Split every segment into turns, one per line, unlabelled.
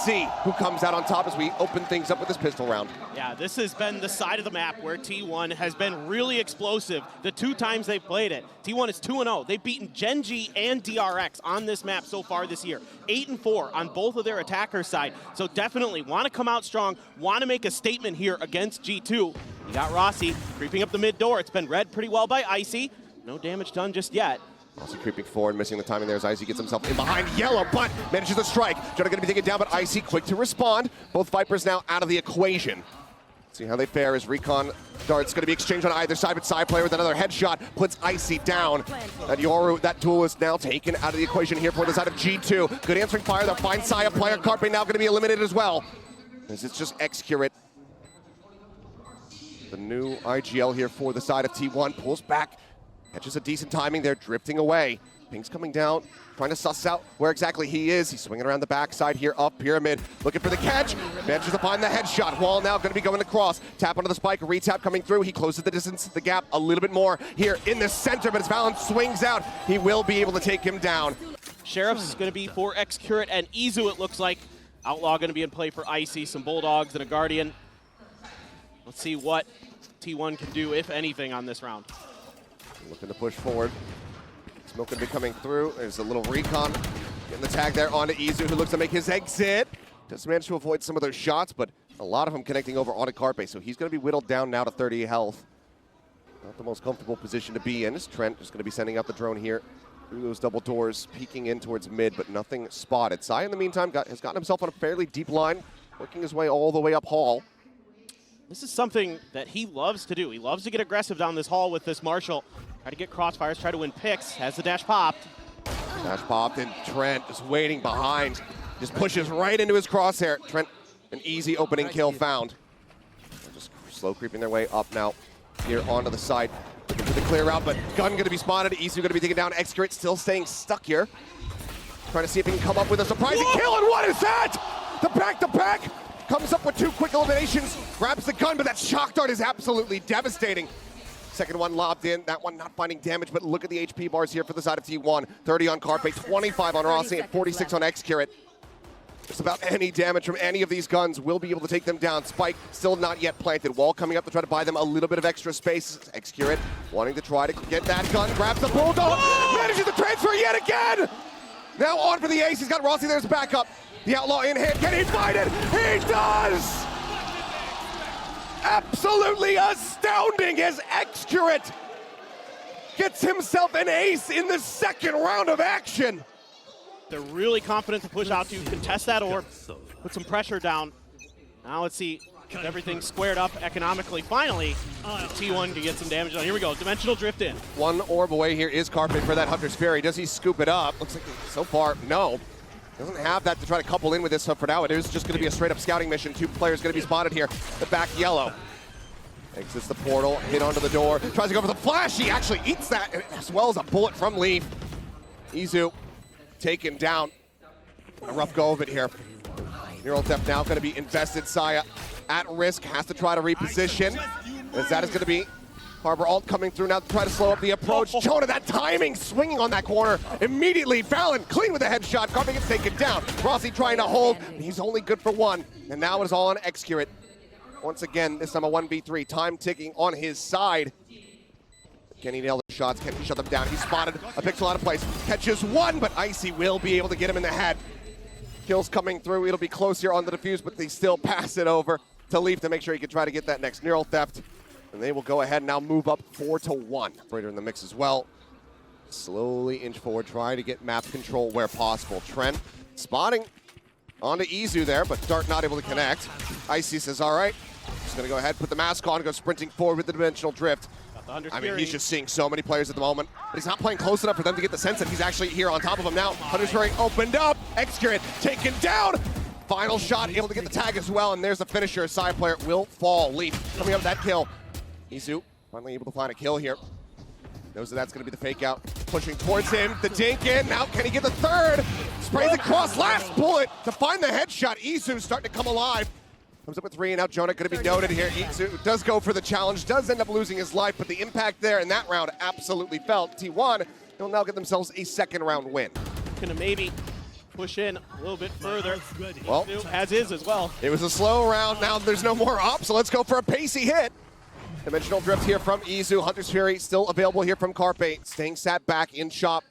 Icy, who comes out on top as we open things up with this pistol round.
Yeah, this has been the side of the map where T1 has been really explosive the 2 times they've played it. T1 is 2-0. They've beaten Gen.G and DRX on this map so far this year. 8-4 on both of their attacker side. So definitely want to come out strong, want to make a statement here against G2. You got Rossi creeping up the mid door. It's been read pretty well by Icy. No damage done just yet.
Also creeping forward, missing the timing there as Icy gets himself in behind Yellow, but manages to strike. Jonah gonna be taken down, but Icy quick to respond. Both Vipers now out of the equation. See how they fare as Recon darts gonna be exchanged on either side, but side player with another headshot puts Icy down. And Yoru, that duel is now taken out of the equation here for the side of G2. Good answering fire, the fine Saya player. Carpe now gonna be eliminated as well. As it's just Excurate. The new IGL here for the side of T1, pulls back. Catches a decent timing there, drifting away. Ping's coming down, trying to suss out where exactly he is. He's swinging around the backside here, up pyramid, looking for the catch. Manages to find the headshot. Wall now going to be going across. Tap onto the spike, retap coming through. He closes the distance, the gap a little bit more here in the center, but as Valen swings out, he will be able to take him down.
Sheriff's is going to be for Excurate and Izu, it looks like. Outlaw going to be in play for Icy, some Bulldogs and a Guardian. Let's see what T1 can do, if anything, on this round.
Looking to push forward. Smoke going to be coming through. There's a little recon. Getting the tag there onto Izu, who looks to make his exit. Just managed to avoid some of those shots, but a lot of them connecting over onto Carpe, so he's going to be whittled down now to 30 health. Not the most comfortable position to be in. As Trent is going to be sending out the drone here through those double doors, peeking in towards mid, but nothing spotted. Sai, in the meantime, has gotten himself on a fairly deep line, working his way all the way up hall.
This is something that he loves to do. He loves to get aggressive down this hall with this Marshall. Try to get crossfires, try to win picks. Has the dash popped.
Dash popped, and Trent is waiting behind. Just pushes right into his crosshair. Trent, an easy opening kill found. They're just slow creeping their way up now here onto the side. Looking for the clear route, but Gun going to be spotted. Isu going to be taken down. Excurate still staying stuck here. Trying to see if he can come up with a surprising kill, and what is that? The back-to-back comes up with 2 quick eliminations. Grabs the gun, but that shock dart is absolutely devastating. Second one lobbed in, that one not finding damage, but look at the HP bars here for the side of T1. 30 on Carpe, 25 on Rossi, and 46 on Excurate. Just about any damage from any of these guns will be able to take them down. Spike still not yet planted. Wall coming up to try to buy them a little bit of extra space. Excurate wanting to try to get that gun, grabs the Bulldog, manages to transfer yet again! Now on for the ace, he's got Rossi, there's backup. The Outlaw in hand, can he find it? He does! Absolutely astounding as Excurate gets himself an ace in the second round of action.
They're really confident to push out to contest that orb, put some pressure down. Now let's see if everything's squared up economically. Finally, T1 can get some damage done. Here we go, Dimensional Drift in.
One orb away here is Carpe for that Hunter's Fury. Does he scoop it up? Looks like so far, no. Doesn't have that to try to couple in with this, so for now it is just going to be a straight up scouting mission. 2 players going to be spotted here. The back Yellow exits the portal, hit onto the door, tries to go for the flash. He actually eats that, as well as a bullet from Leaf. Izu taken down. A rough go of it here. Neural Theft now going to be invested. Saya at risk, has to try to reposition. As that is going to be Harbor Alt coming through now to try to slow up the approach. Jonah, that timing, swinging on that corner immediately. Fallon clean with a headshot. Carpe gets taken down. Rossi trying to hold. He's only good for 1. And now it is all on Excurate. Once again, this time a 1v3. Time ticking on his side. Can he nail the shots? Can he shut them down? He's spotted a pixel out of place. Catches 1, but Icy will be able to get him in the head. Kills coming through. It'll be close here on the defuse, but they still pass it over to Leaf to make sure he can try to get that next Neural Theft. And they will go ahead and now move up 4-1. Operator in the mix as well. Slowly inch forward, try to get map control where possible. Trent spotting onto Izu there, but Dart not able to connect. Icy says, all right, just gonna go ahead, put the mask on, go sprinting forward with the Dimensional Drift. I mean, he's just seeing so many players at the moment, but he's not playing close enough for them to get the sense that he's actually here on top of him now. Hunter's Fury opened up, Excurate taken down. Final shot, able to get the tag as well, and there's the finisher. Side player will fall. Leaf coming up with that kill. Izu finally able to find a kill here. Knows that that's going to be the fake out. Pushing towards him, the dink in. Now can he get the third? Sprays across, last bullet to find the headshot. Izu starting to come alive. Comes up with 3, and now Jonah going to be noted here. Izu does go for the challenge, does end up losing his life, but the impact there in that round absolutely felt. T1 will now get themselves a second round win.
Gonna maybe push in a little bit further.
Well,
as is as well.
It was a slow round. Now there's no more up, so let's go for a pacey hit. Dimensional drift here from Izu. Hunter's Fury still available here from Carpe. Staying sat back in shop,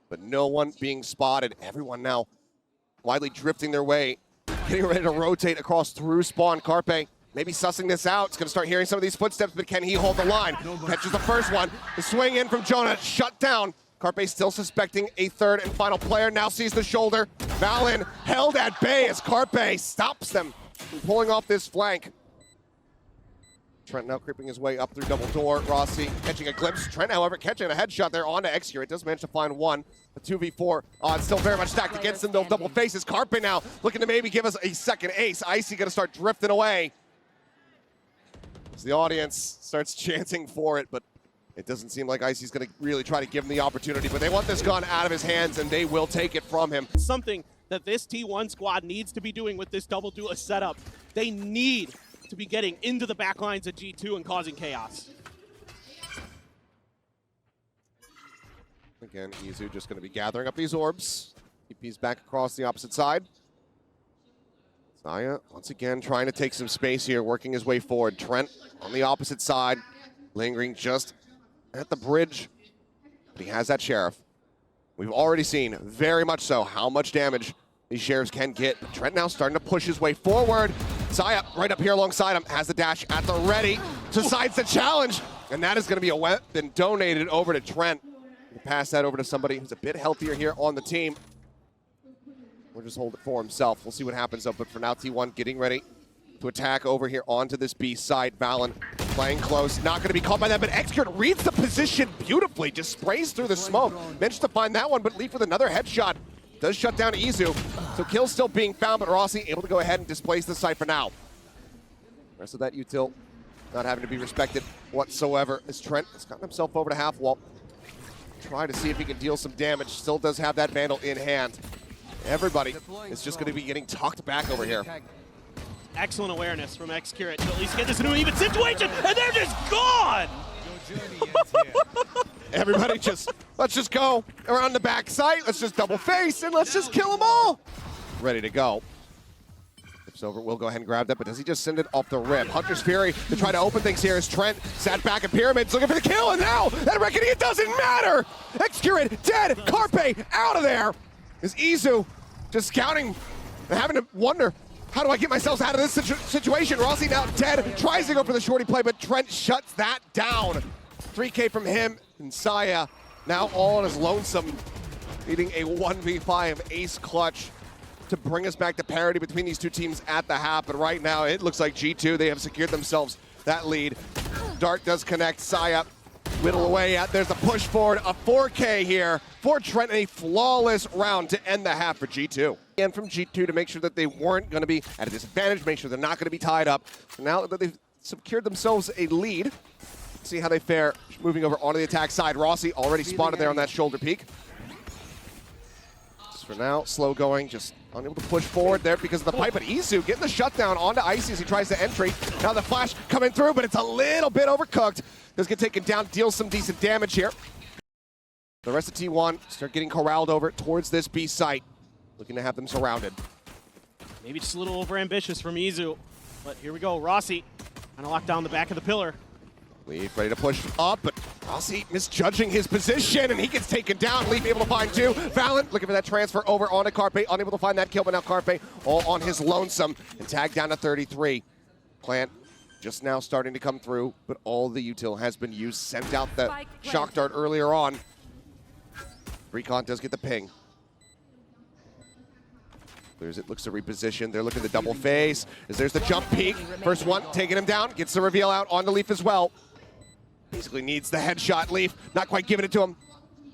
but no one being spotted. Everyone now widely drifting their way, getting ready to rotate across through spawn. Carpe maybe sussing this out. It's going to start hearing some of these footsteps, but can he hold the line? Catches the first one. The swing in from Jonah, shut down. Carpe still suspecting a third and final player. Now sees the shoulder. Valen held at bay as Carpe stops them from pulling off this flank. Trent now creeping his way up through double door. Rossi catching a glimpse. Trent, however, catching a headshot there onto Excure. It does manage to find one. A 2v4 still very much stacked against him. They'll double faces. Carpe now looking to maybe give us a second ace. Icy going to start drifting away as the audience starts chanting for it, but it doesn't seem like Icy's going to really try to give him the opportunity. But they want this gun out of his hands, and they will take it from him.
Something that this T1 squad needs to be doing with this double duo setup. They need to be getting into the back lines of G2 and causing chaos.
Again, Izu just going to be gathering up these orbs. TP's back across the opposite side. Zaya, once again, trying to take some space here, working his way forward. Trent on the opposite side, lingering just at the bridge. But he has that Sheriff. We've already seen, very much so, how much damage these Sheriffs can get. But Trent now starting to push his way forward. Zaya right up here alongside him, has the dash at the ready, decides the challenge. And that is going to be a weapon donated over to Trent. We'll pass that over to somebody who's a bit healthier here on the team. We'll just hold it for himself. We'll see what happens though. But for now, T1 getting ready to attack over here onto this B side. Valen playing close, not going to be caught by that, but Exkert reads the position beautifully, just sprays through the smoke. Managed to find that one, but Leaf with another headshot. Does shut down Izu. So kills still being found, but Rossi able to go ahead and displace the site for now. The rest of that util not having to be respected whatsoever as Trent has gotten himself over to half wall. Try to see if he can deal some damage. Still does have that Vandal in hand. Everybody is just going to be getting tucked back over here.
Excellent awareness from Xcurate to at least get this into an even situation, and they're just gone!
Everybody just, let's just go around the back site, let's just double face, and let's just kill them all. Ready to go. Flips over, will go ahead and grab that, but does he just send it off the rip? Hunter's Fury to try to open things here as Trent sat back in Pyramids looking for the kill, and now that reckoning, it doesn't matter! Xcurate dead, Carpe out of there! Is Izu just scouting and having to wonder, how do I get myself out of this situation? Rossi now dead, tries to go for the shorty play, but Trent shuts that down. 3K from him, and Saya now all on his lonesome, leading a 1v5 ace clutch to bring us back to parity between these two teams at the half. But right now, it looks like G2, they have secured themselves that lead. Dart does connect, Saya whittle away at, there's a push forward, a 4K here for Trent, and a flawless round to end the half for G2. And from G2 to make sure that they weren't going to be at a disadvantage, make sure they're not going to be tied up. So now that they've secured themselves a lead, see how they fare moving over onto the attack side. Rossi already spotted there on that shoulder peak. Just for now, slow going, just unable to push forward there because of the pipe, but Izu getting the shutdown onto Icy as he tries to entry. Now the flash coming through, but it's a little bit overcooked. Does get taken down, deals some decent damage here. The rest of T1 start getting corralled over towards this B site, looking to have them surrounded.
Maybe just a little overambitious from Izu, but here we go. Rossi trying to lock down the back of the pillar.
Leaf ready to push up, but Rossi misjudging his position, and he gets taken down. Leaf able to find two. Valen looking for that transfer over onto Carpe, unable to find that kill, but now Carpe all on his lonesome and tagged down to 33. Plant just now starting to come through, but all the util has been used. Sent out the shock dart earlier on. Recon does get the ping. Clears it, looks to reposition. They're looking to double phase. As there's the jump peak. First one taking him down, gets the reveal out onto Leaf as well. Basically needs the headshot. Leaf not quite giving it to him.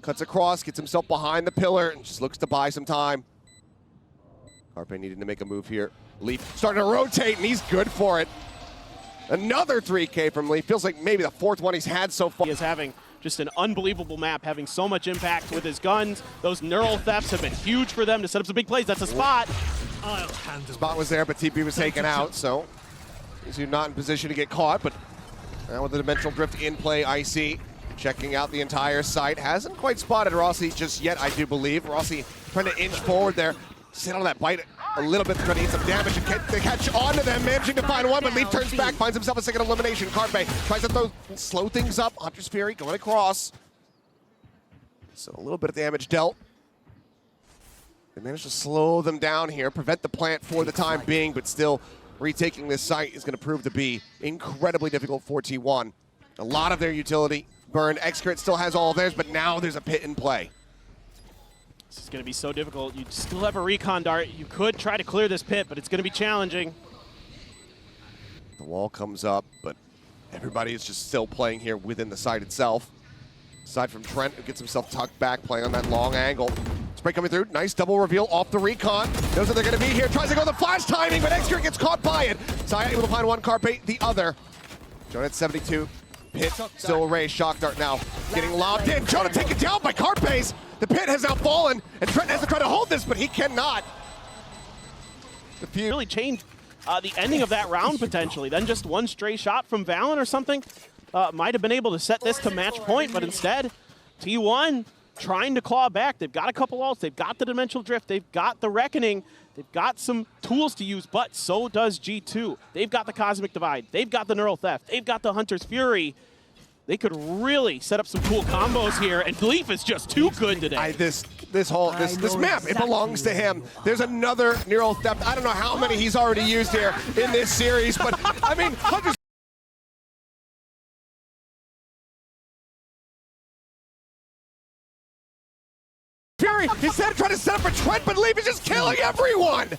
Cuts across, gets himself behind the pillar, and just looks to buy some time. Carpe needing to make a move here. Leaf starting to rotate, and he's good for it. Another 3K from Leaf. Feels like maybe the fourth one he's had so far.
He is having just an unbelievable map, having so much impact with his guns. Those neural thefts have been huge for them to set up some big plays. That's a spot.
Spot was there, but TP was taken out, so he's not in position to get caught, but now with the dimensional drift in play, Icy checking out the entire site. Hasn't quite spotted Rossi just yet, I do believe. Rossi trying to inch forward there. Sit on that bite a little bit. They're going to need some damage. And they catch onto them, managing to find one, but Leaf turns back, finds himself a second elimination. Carpe tries to slow things up. Hunter's Fury going across. So a little bit of damage dealt. They managed to slow them down here, prevent the plant for the time being, but still retaking this site is going to prove to be incredibly difficult for T1. A lot of their utility burned. Excurrent still has all of theirs, but now there's a pit in play.
This is going to be so difficult. You still have a recon dart. You could try to clear this pit, but it's going to be challenging.
The wall comes up, but everybody is just still playing here within the site itself. Aside from Trent, who gets himself tucked back, playing on that long angle. Spray coming through, nice double reveal off the recon. Knows that they're going to be here, tries to go the flash timing, but Excurrent gets caught by it. Saya able to find one, Carpe the other. Jonah at 72. Pit still raised, shock dart now getting lobbed in. Jonah taken down by Carpe's. The pit has now fallen, and Trent has to try to hold this, but he cannot.
Really changed the ending of that round potentially. Then just one stray shot from Valen or something might have been able to set this to match point, but instead, T1 trying to claw back. They've got a couple ults, they've got the Dimensional Drift, they've got the Reckoning, they've got some tools to use, but so does G2. They've got the Cosmic Divide, they've got the Neural Theft, they've got the Hunter's Fury. They could really set up some cool combos here, and Leaf is just too good today.
This map, it belongs to him. There's another Neural Theft. I don't know how many he's already used here in this series, but I mean, Hunter's Fury, instead of trying to set up for Trent, but Leaf is just killing everyone.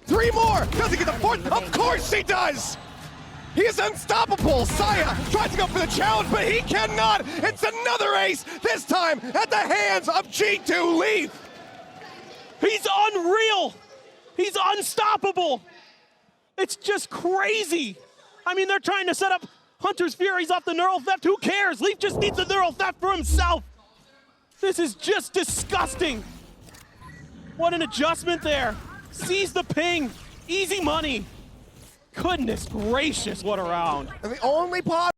3 more. Does he get the 4th? Of course he does. He is unstoppable. Saya tries to go for the challenge, but he cannot. It's another ace, this time at the hands of G2 Leaf.
He's unreal. He's unstoppable. It's just crazy. I mean, they're trying to set up Hunter's Furies off the Neural Theft. Who cares? Leaf just needs the Neural Theft for himself. This is just disgusting. What an adjustment there. Sees the ping. Easy money. Goodness gracious, what a round.
And the only pot.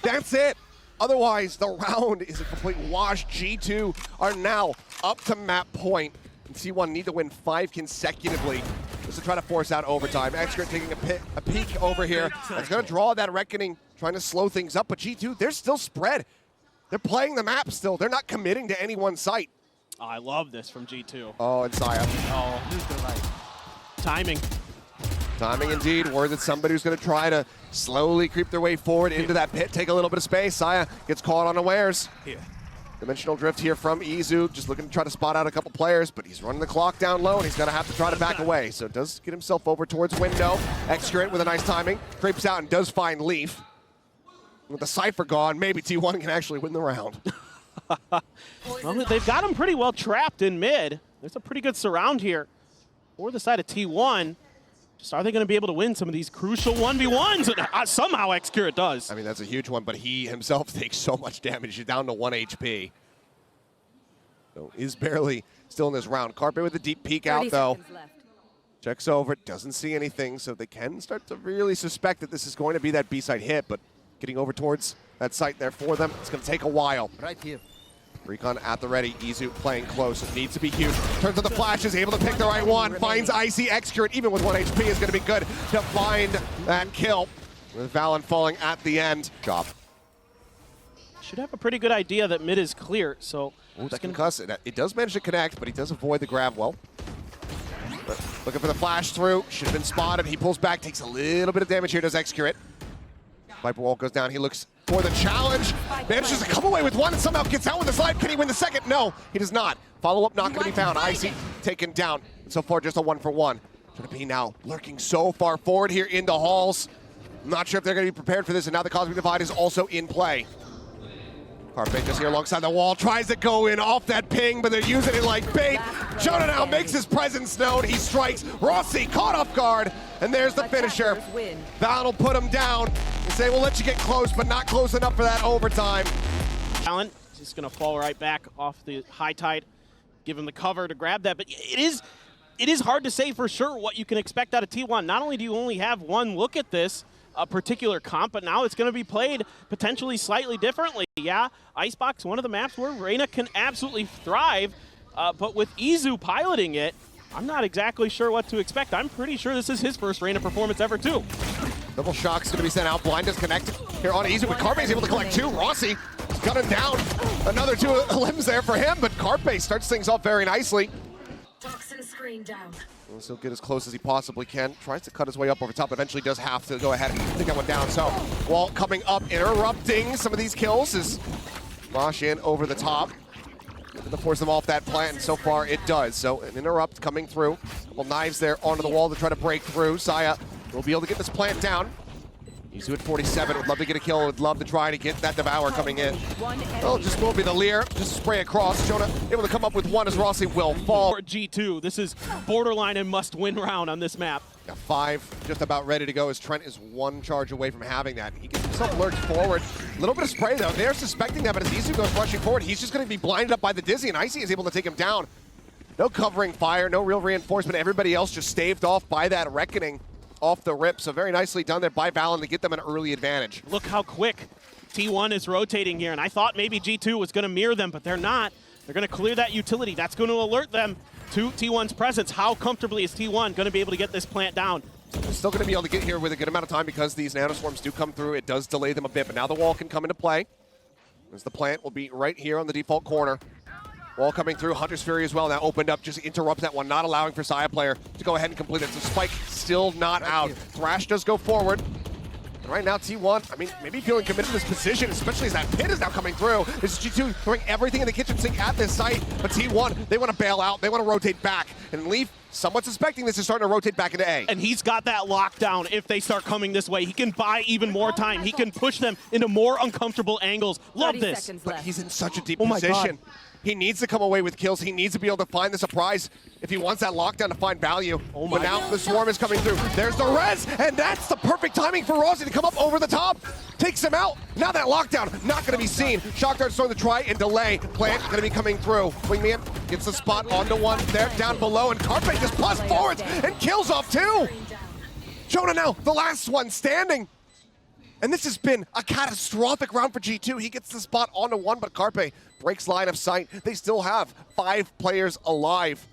That's it. Otherwise, the round is a complete wash. G2 are now up to map point. And T1 need to win 5 consecutively just to try to force out overtime. Excurrent taking a peek over here. That's going to draw that Reckoning, trying to slow things up. But G2, they're still spread. They're playing the map still. They're not committing to any one site.
Oh, I love this from G2.
Oh, and Saya.
Oh, timing.
Timing indeed. Word that somebody who's going to try to slowly creep their way forward into that pit, take a little bit of space. Saya gets caught unawares.
Here.
Dimensional Drift here from Izu, just looking to try to spot out a couple players, but he's running the clock down low, and he's going to have to try to back away. So does get himself over towards window. Excurrent with a nice timing, creeps out and does find Leaf. With the Cypher gone, maybe T1 can actually win the round.
Well, they've got him pretty well trapped in mid. There's a pretty good surround here for the side of T1. Just are they going to be able to win some of these crucial 1v1s? Somehow Excurrent does.
I mean, that's a huge one, but he himself takes so much damage. He's down to 1 HP. So is barely still in this round. Carpe with a deep peek out, though. Checks over, doesn't see anything, so they can start to really suspect that this is going to be that B-side hit, but getting over towards that site there for them, it's going to take a while.
Right here.
Recon at the ready, Izu playing close, it needs to be huge. Turns to the flashes, able to pick the right one, finds Icy. Excurrent, even with 1 HP, is going to be good to find that kill. With Valen falling at the end. Job.
Should have a pretty good idea that mid is clear, so...
Ooh, that concuss it. It does manage to connect, but he does avoid the grab well. But looking for the flash through, should have been spotted. He pulls back, takes a little bit of damage here, does Excurrent. Viper wall goes down, he looks for the challenge. Manages to come away with one and somehow gets out with the slide. Can he win the second? No, he does not. Follow-up not going to be found. Icy taken down. And so far, just a 1-for-1. Trying to be now lurking so far forward here into halls. I'm not sure if they're going to be prepared for this, and now the Cosmic Divide is also in play. Carpe just here alongside the wall, tries to go in off that ping, but they're using it like bait. Jonah now makes his presence known. He strikes. Rossi caught off guard, and there's the finisher. Valen will put him down and say, we'll let you get close, but not close enough for that overtime.
Talent just going to fall right back off the high tide, give him the cover to grab that, but it is hard to say for sure what you can expect out of T1. Not only do you only have one look at this, a particular comp, but now it's going to be played potentially slightly differently. Yeah, Icebox, one of the maps where Reyna can absolutely thrive, but with Izu piloting it, I'm not exactly sure what to expect. I'm pretty sure this is his first Reyna performance ever, too.
Double shock's going to be sent out. Blind is connected here on Izu, but Carpe's able to collect 2. Rossi gunning down. Another 2 limbs there for him, but Carpe starts things off very nicely.
Toxin screen down.
He'll get as close as he possibly can. Tries to cut his way up over top. Eventually does have to go ahead and take that one down. So, Walt coming up, interrupting some of these kills is Mosh in over the top. Looking to force them off that plant, and so far it does. So, an interrupt coming through. Couple knives there onto the wall to try to break through. Saya will be able to get this plant down. Izu at 47, would love to get a kill, would love to try to get that Devour coming in. Oh, just won't be the Lear, just spray across. Jonah able to come up with 1 as Rossi will fall.
G2, this is borderline and must-win round on this map.
Yeah, 5 just about ready to go as Trent is 1 charge away from having that. He gets himself lurched forward. A little bit of spray though, they're suspecting that, but as Izu goes rushing forward, he's just gonna be blinded up by the Dizzy, and Icy is able to take him down. No covering fire, no real reinforcement. Everybody else just staved off by that Reckoning off the rip. So very nicely done there by Valen to get them an early advantage.
Look how quick T1 is rotating here, and I thought maybe G2 was going to mirror them, but they're not. They're going to clear that utility. That's going to alert them to T1's presence. How comfortably is T1 going to be able to get this plant down?
They're still going to be able to get here with a good amount of time because these nanoswarms do come through. It does delay them a bit, but now the wall can come into play. As the plant will be right here on the default corner. Wall coming through, Hunter's Fury as well, now opened up, just interrupts that one, not allowing for Saya player to go ahead and complete it. So Spike still not out. Thrash does go forward. And right now, T1, I mean, maybe feeling committed to this position, especially as that pit is now coming through. This is G2 throwing everything in the kitchen sink at this site, but T1, they want to bail out, they want to rotate back. And Leaf, somewhat suspecting this, is starting to rotate back into A.
And he's got that lockdown if they start coming this way. He can buy even more time. He can push them into more uncomfortable angles. Love this.
But he's in such a deep position. He needs to come away with kills. He needs to be able to find the surprise if he wants that lockdown to find value. But now the swarm is coming through. There's the res, and that's the perfect timing for Rossi to come up over the top. Takes him out. Now that lockdown, not going to be seen. Shock Dart's throwing the try and delay. Plant going to be coming through. Wingman gets the spot onto 1 there, down below, and Carpe just plus forwards and kills off 2. Jonah now, the last one standing. And this has been a catastrophic round for G2. He gets the spot onto 1, but Carpe breaks line of sight. They still have 5 players alive.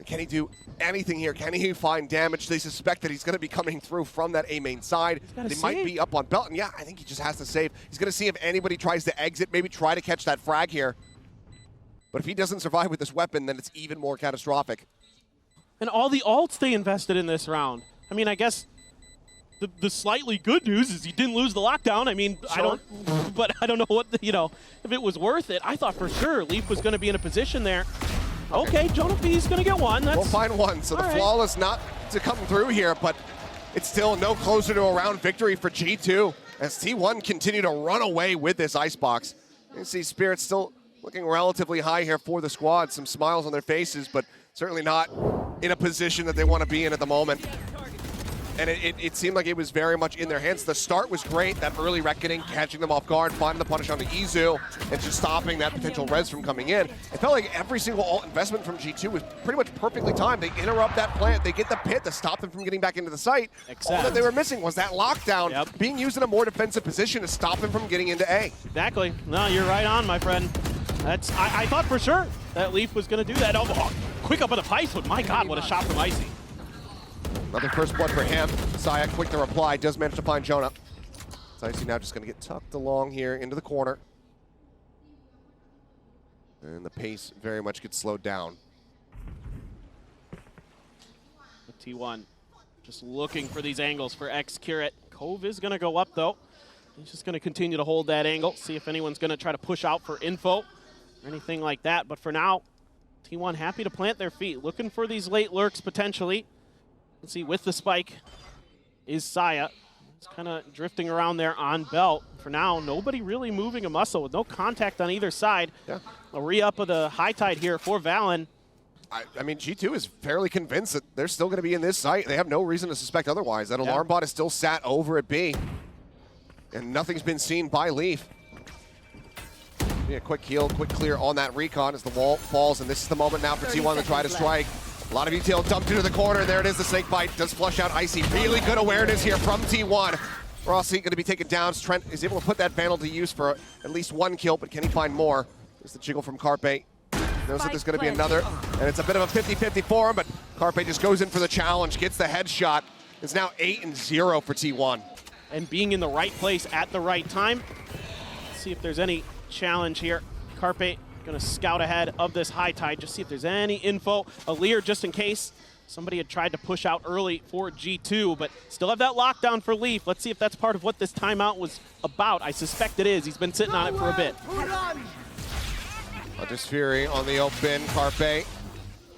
Can he do anything here? Can he find damage? They suspect that he's going to be coming through from that A main side. They might be up on belt, and yeah, I think he just has to save. He's going to see if anybody tries to exit, maybe try to catch that frag here. But if he doesn't survive with this weapon, then it's even more catastrophic.
And all the ults they invested in this round. I mean, I guess the slightly good news is he didn't lose the lockdown. I mean,
sure.
I don't know what, if it was worth it. I thought for sure Leaf was going to be in a position there. Okay, Jonah B's going to get 1.
We'll find 1. So the flawless not to come through here, but it's still no closer to a round victory for G2 as T1 continue to run away with this Icebox. You can see Spirit still looking relatively high here for the squad. Some smiles on their faces, but certainly not in a position that they want to be in at the moment. And it seemed like it was very much in their hands. The start was great, that early Reckoning, catching them off guard, finding the punish on the Izu, and just stopping that potential res from coming in. It felt like every single ult investment from G2 was pretty much perfectly timed. They interrupt that plant, they get the pit to stop them from getting back into the site. All that they were missing was that lockdown being used in a more defensive position to stop them from getting into A.
Exactly. No, you're right on, my friend. I thought for sure that Leaf was going to do that. Oh, quick up on the pipes, but my God, what a shot from Icy.
Another first blood for him. Saya, quick to reply, does manage to find Jonah. So Icy now just going to get tucked along here into the corner. And the pace very much gets slowed down.
T1 just looking for these angles for X-Curate. Cove is going to go up, though. He's just going to continue to hold that angle, see if anyone's going to try to push out for info or anything like that. But for now, T1 happy to plant their feet, looking for these late lurks potentially. Let's see, with the spike is Saya. He's kind of drifting around there on belt. For now, nobody really moving a muscle with no contact on either side.
Yeah.
A re-up of the high tide here for Valen.
I mean, G2 is fairly convinced that they're still going to be in this site. They have no reason to suspect otherwise. That alarm bot is still sat over at B. And nothing's been seen by Leaf. Yeah, quick heal, quick clear on that recon as the wall falls. And this is the moment now for T1 to try to strike. A lot of util dumped into the corner. There it is, the snake bite. Does flush out Icy. Really good awareness here from T1. Rossi going to be taken down. Trent is able to put that Vandal to use for at least one kill, but can he find more? There's the jiggle from Carpe. Knows that there's going to be another, and it's a bit of a 50-50 for him, but Carpe just goes in for the challenge, gets the headshot. It's now 8-0 for T1.
And being in the right place at the right time. Let's see if there's any challenge here. Carpe gonna scout ahead of this high tide, just see if there's any info. Alir, just in case somebody had tried to push out early for G2, but still have that lockdown for Leaf. Let's see if that's part of what this timeout was about. I suspect it is. He's been sitting on it for a bit.
Hunter's Fury on the open. Carpe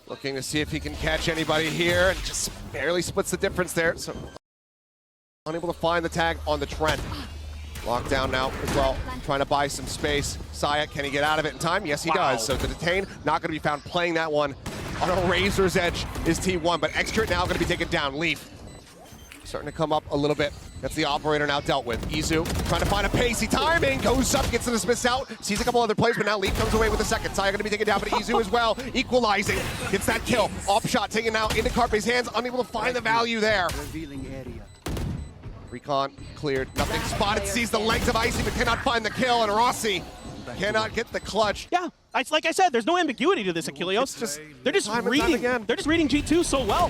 looking to see if he can catch anybody here, and just barely splits the difference there. So unable to find the tag on the Trent. Lockdown now as well, trying to buy some space. Saya, can he get out of it in time? Yes, he does. So the detain, not going to be found playing that one. On a razor's edge is T1, but Extra now going to be taken down. Leaf starting to come up a little bit. That's the operator now dealt with. Izu trying to find a pacey timing, goes up, gets the dismiss out, sees a couple other plays, but now Leaf comes away with the second. Saya going to be taken down, but Izu as well, equalizing, gets that kill. Off shot taken now into Carpe's hands, unable to find the value there. Recon cleared, nothing spotted, sees the legs of Icy, but cannot find the kill, and Rossi cannot get the clutch.
Yeah, like I said, there's no ambiguity to this, Achilleos. They're just reading G2 so well.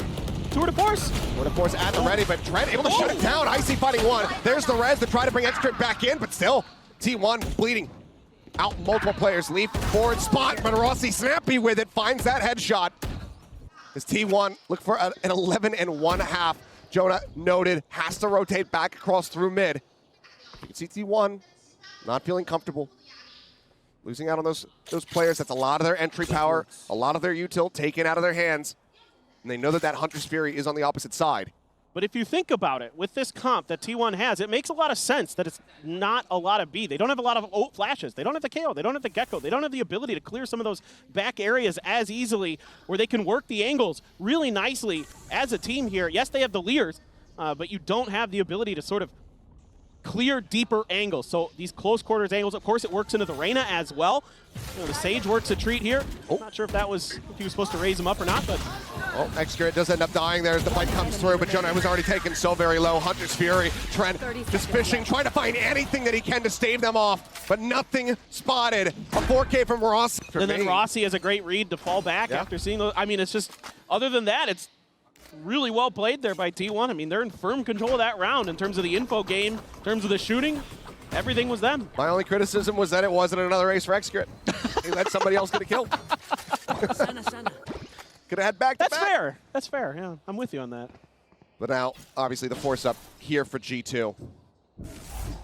Tour de force. Tour
de force at the ready, but Trent able to shut it down. Icy fighting one. There's the res to try to bring Extra back in, but still, T1 bleeding out multiple players. Leaf forward spot, but Rossi snappy with it, finds that headshot. As T1 look for an 11.5. Jonah noted, has to rotate back across through mid. You can see T1 not feeling comfortable. Losing out on those players, that's a lot of their entry power, a lot of their util taken out of their hands. And they know that that Hunter's Fury is on the opposite side.
But if you think about it, with this comp that T1 has, it makes a lot of sense that it's not a lot of B. They don't have a lot of flashes. They don't have the KO. They don't have the Gecko. They don't have the ability to clear some of those back areas as easily, where they can work the angles really nicely as a team here. Yes, they have the Leers, but you don't have the ability to sort of clear deeper angles. So these close quarters angles, of course, it works into the Reyna as well. You know, the Sage works a treat here. Not sure if he was supposed to raise him up or not, but...
Oh, Extra does end up dying there as the fight comes through, but Jonah was already taken so very low. Hunter's Fury, Trent just fishing, trying to find anything that he can to stave them off, but nothing spotted. A 4K from Rossi.
And then Rossi has a great read to fall back after seeing those. I mean, it's just, other than that, it's really well played there by T1. I mean, they're in firm control of that round in terms of the info game, in terms of the shooting. Everything was them.
My only criticism was that it wasn't another ace for Excrit. He let somebody else get a kill. Could have had back-to-back.
That's fair. That's fair, yeah. I'm with you on that.
But now, obviously, the force up here for G2.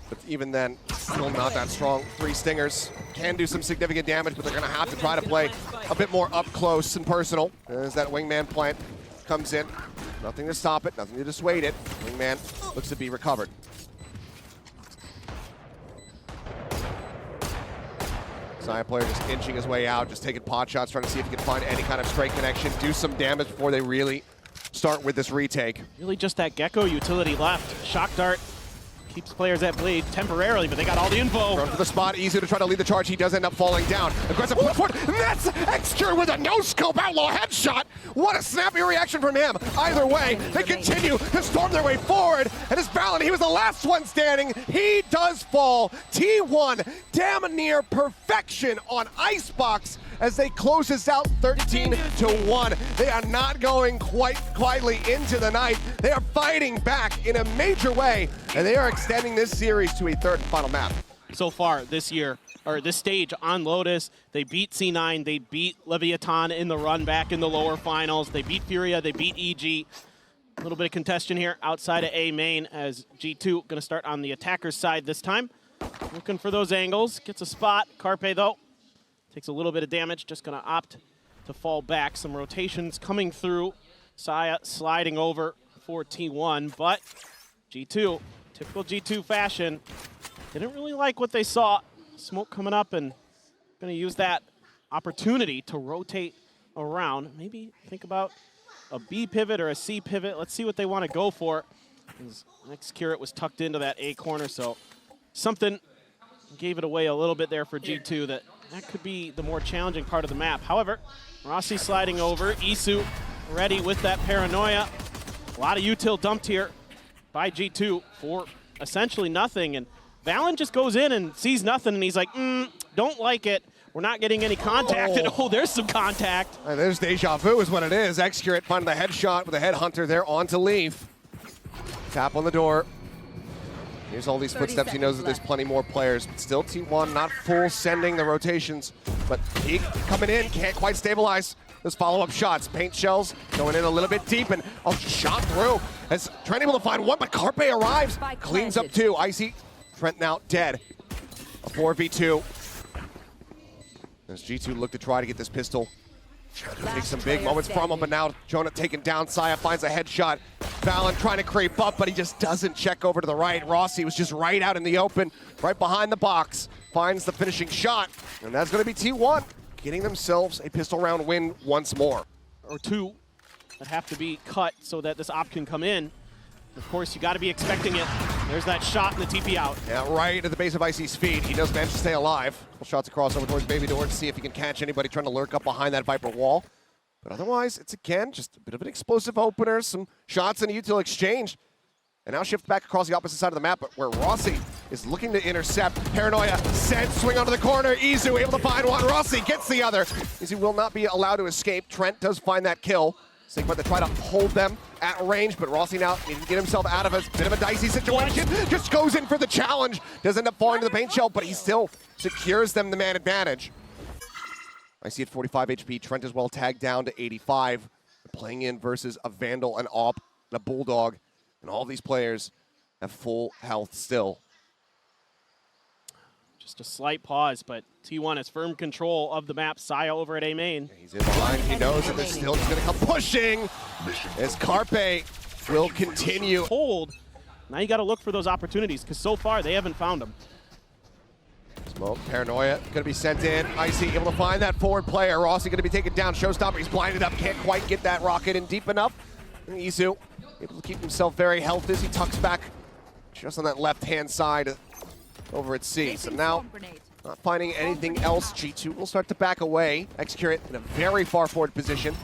But even then, still not that strong. 3 stingers can do some significant damage, but they're going to have to try to play a bit more up close and personal. As that wingman plant comes in. Nothing to stop it, nothing to dissuade it. Wingman looks to be recovered. Saya player just inching his way out, just taking pot shots, trying to see if he can find any kind of straight connection, do some damage before they really start with this retake.
Really just that Gecko utility left. Shock Dart keeps players at bleed temporarily, but they got all the info.
Run for the spot, easy to try to lead the charge. He does end up falling down. Aggressive push forward, and that's Extra with a no-scope outlaw headshot. What a snappy reaction from him. Either way, they continue to storm their way forward, and as Valen, he was the last one standing. He does fall. T1 damn near perfection on Icebox as they close this out 13-1. They are not going quite quietly into the night. They are fighting back in a major way, and they are extending this series to a third and final map.
So far this year, or this stage on Lotus, they beat C9, they beat Leviathan in the run back in the lower finals, they beat Furia, they beat EG. A little bit of contention here outside of A main as G2 gonna start on the attacker's side this time. Looking for those angles, gets a spot. Carpe though, takes a little bit of damage, just gonna opt to fall back. Some rotations coming through. Saya sliding over for T1, but G2, typical G2 fashion, didn't really like what they saw. Smoke coming up and gonna use that opportunity to rotate around. Maybe think about a B pivot or a C pivot. Let's see what they want to go for. Next Curate was tucked into that A corner, so something gave it away a little bit there for G2 that could be the more challenging part of the map. However, Rossi sliding over, Isu ready with that paranoia. A lot of util dumped here by G2 for essentially nothing. And Valen just goes in and sees nothing, and he's like, don't like it. We're not getting any contact. And oh, there's some contact.
And there's deja vu is what it is. Excurate finding the headshot with the headhunter there on to leave. Tap on the door. Here's all these footsteps. He knows that there's plenty more players. But still T1 not full sending the rotations. But he coming in, can't quite stabilize. Those follow-up shots. Paint shells going in a little bit deep and shot through. As Trent able to find one, but Carpe arrives. Cleans up two. Icy. Trent now dead. A 4v2. As G2 look to try to get this pistol. Take some big moments from him, but now Jonah taken down. Saya finds a headshot. Valen trying to creep up, but he just doesn't check over to the right. Rossi was just right out in the open, right behind the box. Finds the finishing shot, and that's going to be T1 getting themselves a pistol round win once more.
Or two that have to be cut so that this op can come in. Of course, you got to be expecting it. There's that shot and the TP out.
Yeah, right at the base of Icy's feet. He does manage to stay alive. Couple shots across over towards Baby Door to see if he can catch anybody trying to lurk up behind that Viper wall. But otherwise, it's again just a bit of an explosive opener, some shots and a util exchange. And now shift back across the opposite side of the map, but where Rossi is looking to intercept. Paranoia, sent, swing onto the corner. Izu able to find one. Rossi gets the other. Izu will not be allowed to escape. Trent does find that kill. Sigma to try to hold them at range, but Rossi now needs to get himself out of a bit of a dicey situation. Just goes in for the challenge. Does end up falling to the paint shell, but he still secures them the man advantage. I see at 45 HP. Trent is well tagged down to 85. Playing in versus a Vandal, an Op, and a Bulldog. And all these players have full health still.
Just a slight pause, but T1 has firm control of the map. Saya over at A main.
He's in behind. He knows that they're still just going to come pushing as Carpe will continue.
Hold. Now you got to look for those opportunities because so far they haven't found them.
Smoke, Paranoia going to be sent in. Icy able to find that forward player. Rossi going to be taken down. Showstopper, he's blinded up. Can't quite get that rocket in deep enough. And Izu able to keep himself very healthy as he tucks back just on that left-hand side over at C. So now, not finding anything else, G2 will start to back away. Excurate in a very far forward position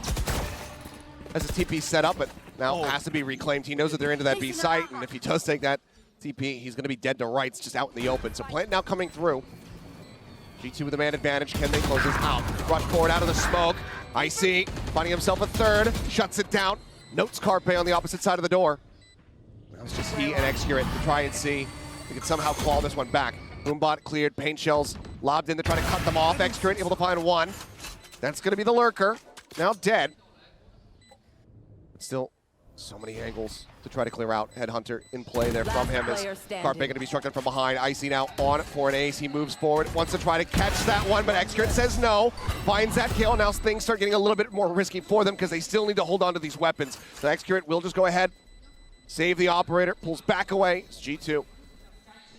as his TP set up, but now has to be reclaimed. He knows that they're into that B site, and if he does take that TP, he's going to be dead to rights, just out in the open. So Plant now coming through. G2 with the man advantage. Can they close this out? Rush forward out of the smoke. Icy finding himself a third, shuts it down. Notes Carpe on the opposite side of the door. Now it's just he and Excurate to try and see if he can somehow claw this one back. Boombot cleared, paint shells lobbed in to try to cut them off. Excurate able to find one. That's going to be the lurker. Now dead. But still, so many angles to try to clear out. Headhunter in play there from him as Carpe going to be struck down from behind. Icy now on for an ace. He moves forward, wants to try to catch that one, but Excurate says no. Finds that kill. Now things start getting a little bit more risky for them because they still need to hold on to these weapons. So Excurate will just go ahead, save the operator, pulls back away. It's G2.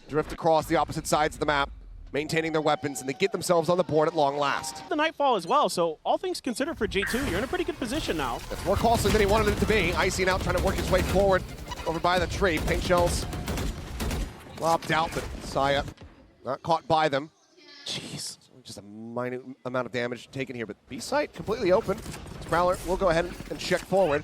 Drift across the opposite sides of the map, maintaining their weapons, and they get themselves on the board at long last.
The Nightfall as well, so all things considered for G2, you're in a pretty good position now.
That's more costly than he wanted it to be. Icy now trying to work his way forward over by the tree. Paint shells lobbed out, but Saya not caught by them.
Jeez.
Just a minute amount of damage taken here, but B-site completely open. Prowler will go ahead and check forward.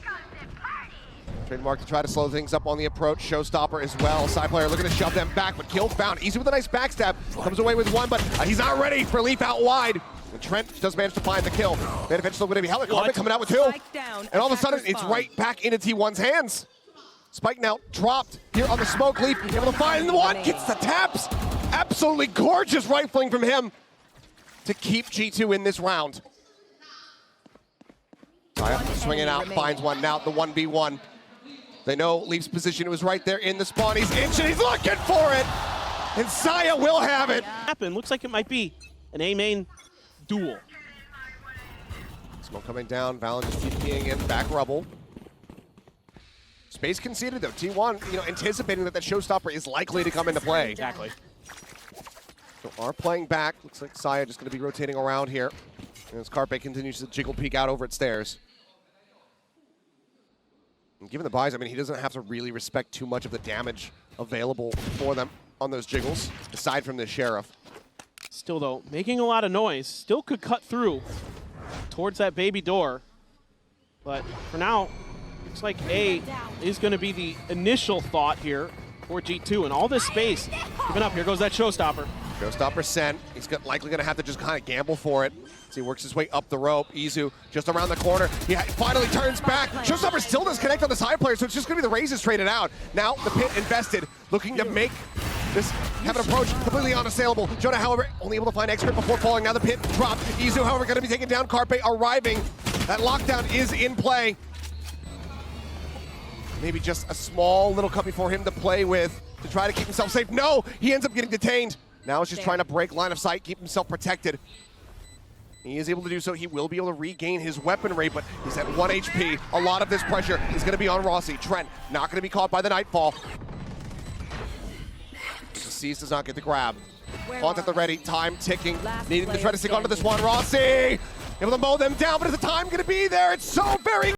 Trademark to try to slow things up on the approach. Showstopper as well. Side player looking to shove them back, but kill found. Easy with a nice backstab. Comes away with one, but he's not ready for Leaf out wide. And Trent does manage to find the kill. Then eventually going to be Helicopter coming out with two. And all of a sudden, it's right back into T1's hands. Spike now dropped here on the smoke. Leaf able to find the one. Gets the taps. Absolutely gorgeous rifling from him to keep G2 in this round. Swinging out, finds one. Now the 1v1. They know Leaf's position was right there in the spawn. He's inching, he's looking for it! And Saya will have it!
Looks like it might be an A main duel.
Smoke coming down, Valen just TPing in, back rubble. Space conceded though, T1, anticipating that Showstopper is likely to come into play.
Exactly.
So are playing back, looks like Saya just gonna be rotating around here. And as Carpe continues to jiggle peek out over at stairs. And given the buys, he doesn't have to really respect too much of the damage available for them on those jiggles, aside from the Sheriff.
Still, though, making a lot of noise. Still could cut through towards that Baby Door. But for now, looks like A is going to be the initial thought here for G2. And all this space given up. Here goes that showstopper.
Showstopper sent. He's likely going to have to just kind of gamble for it. So he works his way up the rope. Izu just around the corner. He finally turns back. Showstopper still does connect on the side player, so it's just going to be the Razes traded out. Now the pit invested, looking to make this have an approach completely unassailable. Jonah, however, only able to find X-Grip before falling. Now the pit dropped. Izu, however, going to be taken down. Carpe arriving. That lockdown is in play. Maybe just a small little company for him to play with to try to keep himself safe. No, he ends up getting detained. Now it's just trying to break line of sight, keep himself protected. He is able to do so. He will be able to regain his weapon rate, but he's at 1 HP. A lot of this pressure is going to be on Rossi. Trent not going to be caught by the Nightfall. Seas does not get the grab. Haunt at the ready, time ticking. Needing to try to stick onto this one. Rossi able to mow them down, but is the time going to be there? It's so very